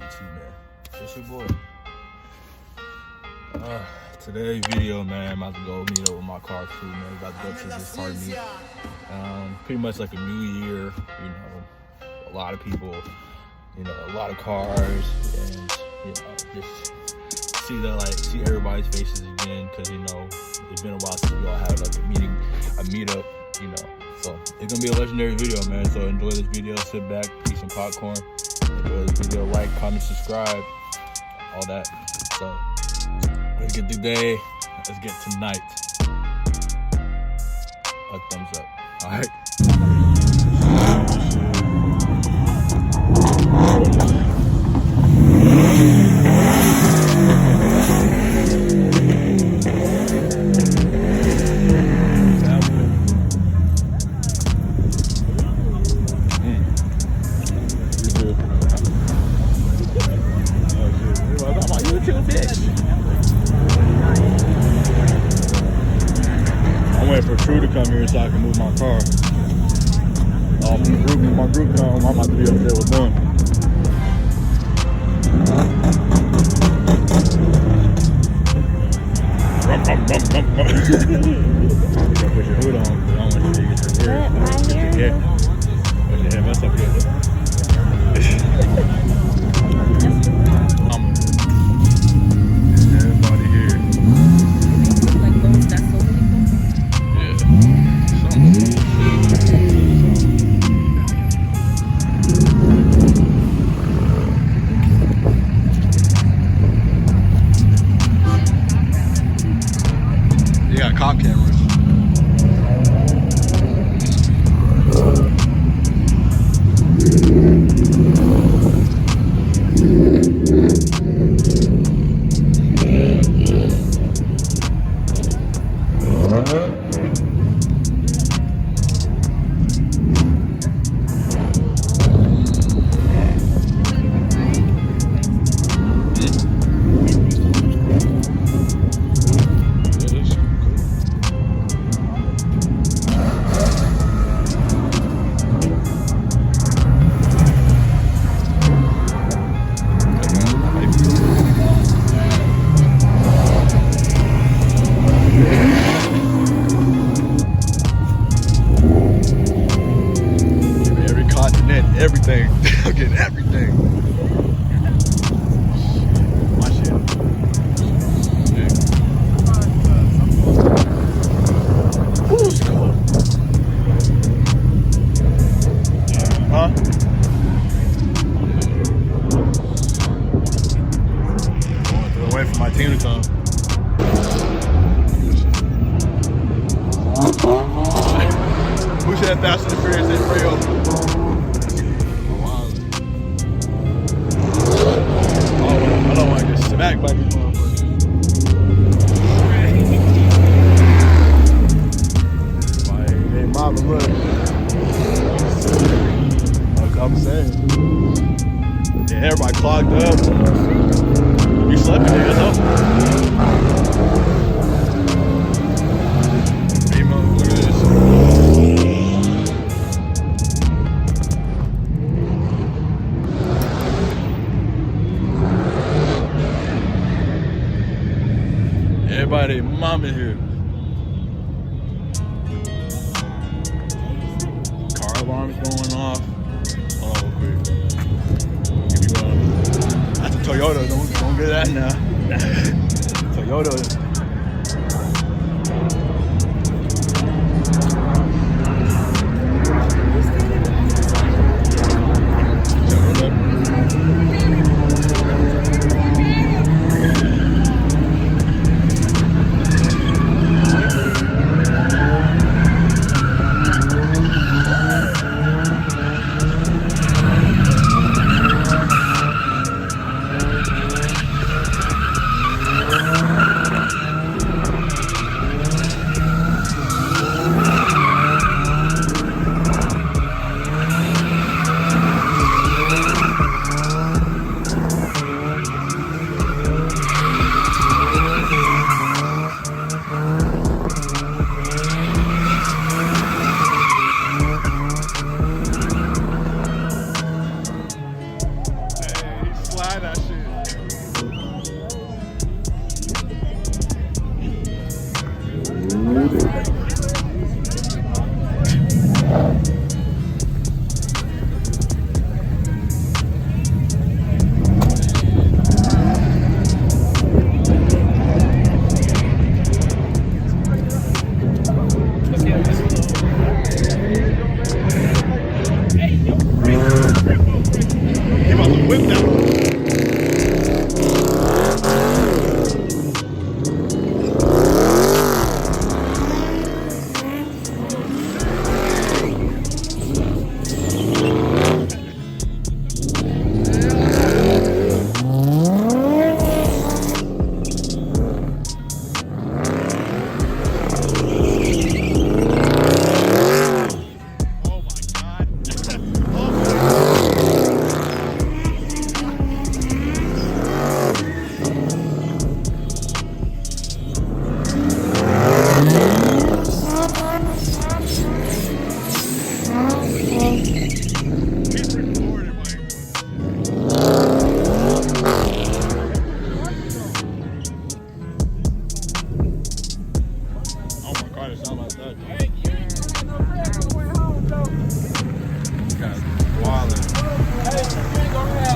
YouTube, man. It's your boy. Today's video, man, I'm about to go meet up with my car crew, man. We're about to go to this car meet. Pretty much like a new year, you know, a lot of people, you know, a lot of cars, and, you know, just see everybody's faces again, because, you know, it's been a while since we all had like a meetup, you know. So it's gonna be a legendary video, man. So enjoy this video, sit back, eat some popcorn, enjoy this video, like, comment, subscribe, all that. So let's get today, let's get tonight a thumbs up. All right. I'm waiting for True to come here so I can move my car. My group come, I'm about to be up there with them. You gotta put your hood on, because I don't want you to get your hair. Put your hair mess up here. Everybody here. Like those that so many people? You got cop cameras. Everything. I'm getting everything. My shit. Yeah. Ooh, it's cold. Huh? I'm waiting for my team to come. Who said Fast and the Furious and Frio? Back by these motherfuckers. Hey, mama, look. I'm saying. Yeah, everybody clogged up. You slept in there, that's up. Hey, mama, look at this. Everybody, mama here. Car alarms going off. Oh, quick. That's a Toyota. Don't get that now. Toyota. buy that shit. He about to whip that one.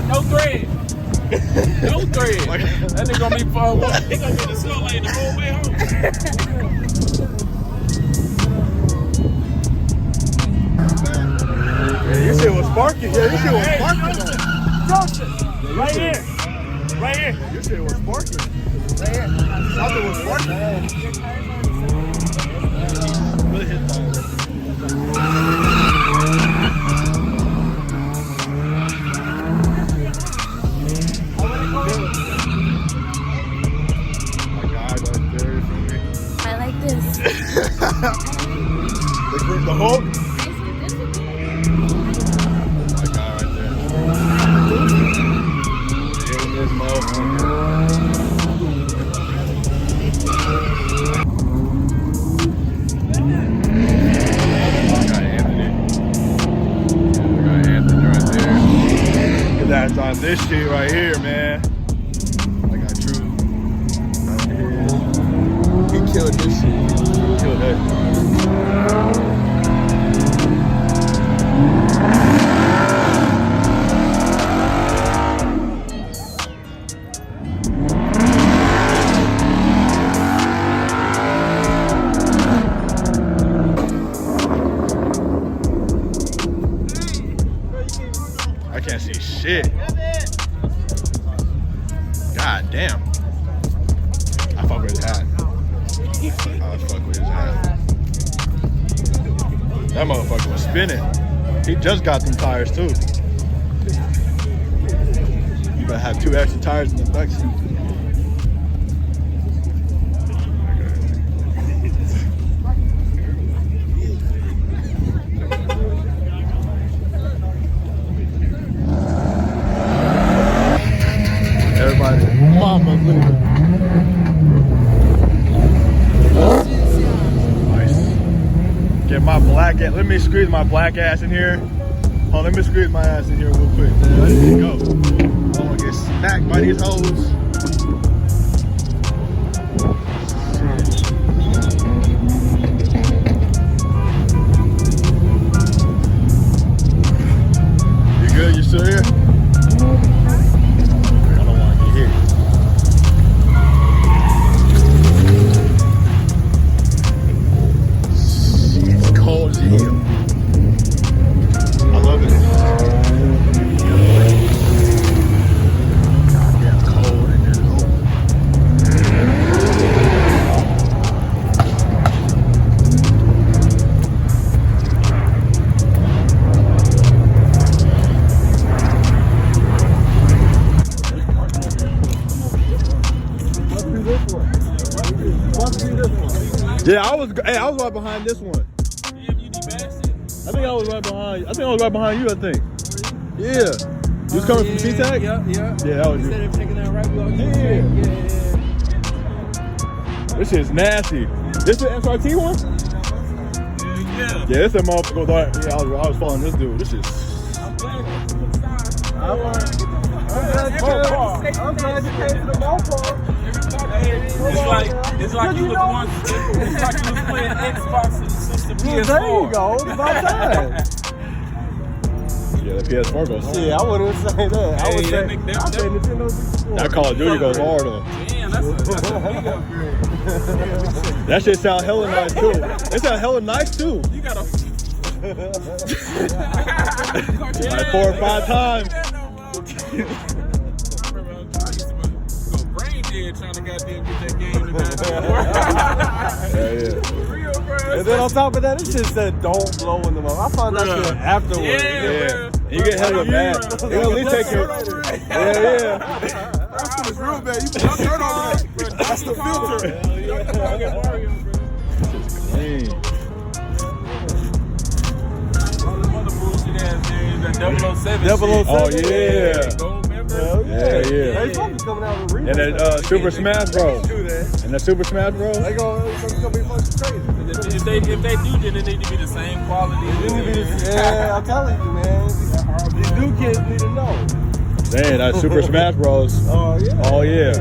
No thread. No thread. That nigga gonna be far away. He gonna be in the slow lane the whole way home. Yeah, your shit was sparking. Yeah, your shit was sparking. Johnson, right here. Right here. Your shit was sparking. Right here. Something was sparking. Really hit that. The Hulk? My guy right there. Getting this motherfucker. I got Anthony. I got Anthony right there. Look at that on this shit right here, man. I got Drew. He killed this shit. He killed that. I can't see shit. God damn. I fuck with his hat. I fuck with his hat. That motherfucker was spinning. He just got them tires too. You better have 2 extra tires in the back seat. Everybody, mama's leaving. Nice. Get my black ass. Let me squeeze my black ass in here. Oh, let me squeeze my ass in here real quick. Let me go. I'm gonna get smacked by these hoes. You good? You still here? I don't want to get hit. It's cold as hell. I love it. Goddamn cold in there though. Yeah, I was right behind this one. I think I was right behind you, I think. Yeah. You was coming from T-Tag? Yeah. Yeah, that was you. Instead of taking that right, we all Yeah. This shit's nasty. This the SRT one? Yeah. Yeah, this that motherfucker. Yeah, I was following this dude. This is. I'm glad you took the side. I'm glad you came to the ballpark. It's like you was once. It's like you was playing Xbox and System PS4. There you go. It's about time. Yeah, the PS4 goes hard. Yeah, I wouldn't say that. I would say Nintendo 64. That Call of Duty goes hard though. Damn, that's a big upgrade. That shit sound hella nice too. It sound hella nice too. You gotta. Like 4 or 5 times. Brain dead trying to goddamn get that game to Yeah. And then on top of that, it just said don't blow in the mouth. I found that shit afterwards. Yeah. You get hella mad. You at least take your. Yeah. It's real bad. You put dirt over that. That's the filter. That 007. 007. Oh yeah. Gold member. Hell Yeah. They probably coming out with a remake. And then Super Smash Bros. Do that. And the Super Smash Bros. They gonna be fucking crazy. If they do, then it need to be the same quality. Yeah, I'm telling you, man. These new kids need to know. Dang, that Super Smash Bros. Oh yeah. Oh yeah.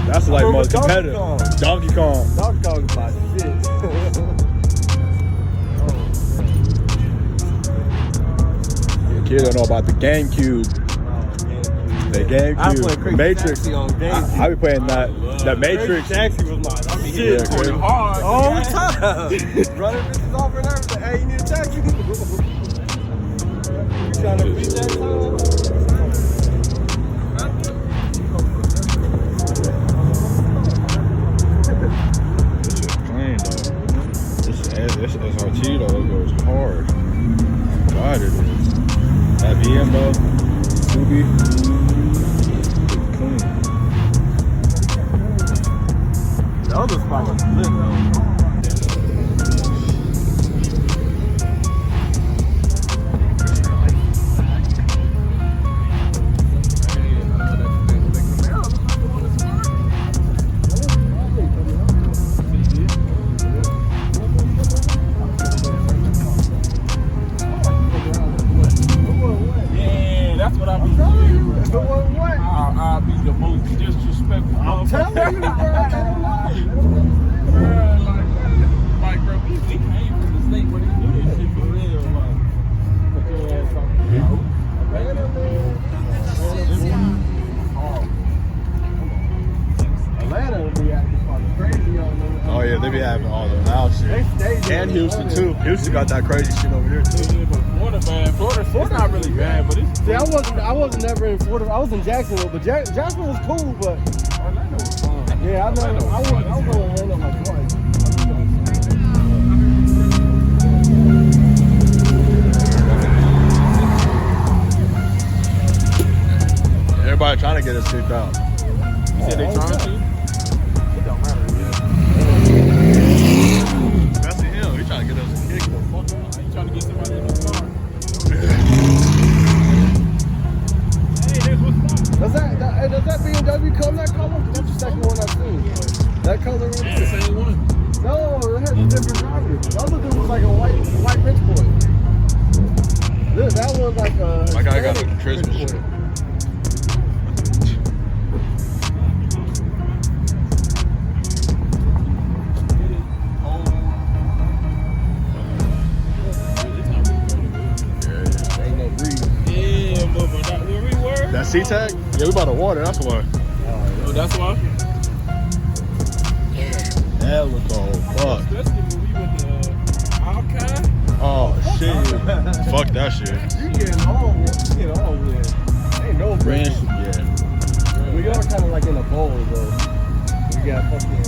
That's like most competitive. Donkey Kong. Donkey Kong about shit. Kids don't know about the GameCube. The I GameCube. play Crazy Matrix. Taxi on GameCube. I be playing that Matrix. Taxi was my Yeah, shit. crazy. Hard. All the time. Running bitches off and everything. Hey, you need a taxi? You trying to beat that time? Clean though. This SRT though, it goes hard. God, it is. That VM though, Subi, clean. The other spot was lit though. Yeah, that's what I be I'll be the most disrespectful. I'm telling you, bro. Like, bro, we came from the state where they do this shit for real. Like, put your ass on the road. Atlanta would be acting fucking crazy on them. Oh yeah, they be having all the loud shit. And Houston too. Houston got that crazy shit over there too. Yeah, but Florida bad. Florida's not really bad, but it's. See, I wasn't never in Florida. I was in Jacksonville, but Jacksonville was cool. But Orlando was fun. yeah, I was going to Orlando like twice. Everybody trying to get us kicked out. You said they trying to? It don't matter. Especially him. He trying to get us kicked the fuck out. You trying to get somebody in the car? Does that BMW come that color? That's the second one I've seen. That color was It's the same one. no, it has a different driver. The other dude was like a white rich boy. That one's like a My guy got Hispanic the Christmas rich shit. boy. Ain't no breeze. Yeah, but that where we were. That SeaTac? Yeah, we by the water. That's why. Oh, that's why. That look cold. Fuck. Especially when we went to Alki. Oh shit. Fuck that shit. You getting all with. Ain't no breeze. Yeah. We are kind of like in a bowl though. We got fucking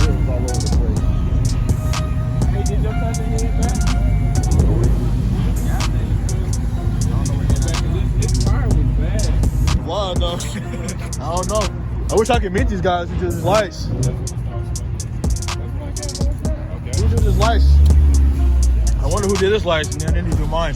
hills all over the place. Hey, did your cousin head back? This fire was bad. Why though? I don't know. I wish I could meet these guys who do this lights. Who did this lights? I wonder who did this lights and then they need to do mine.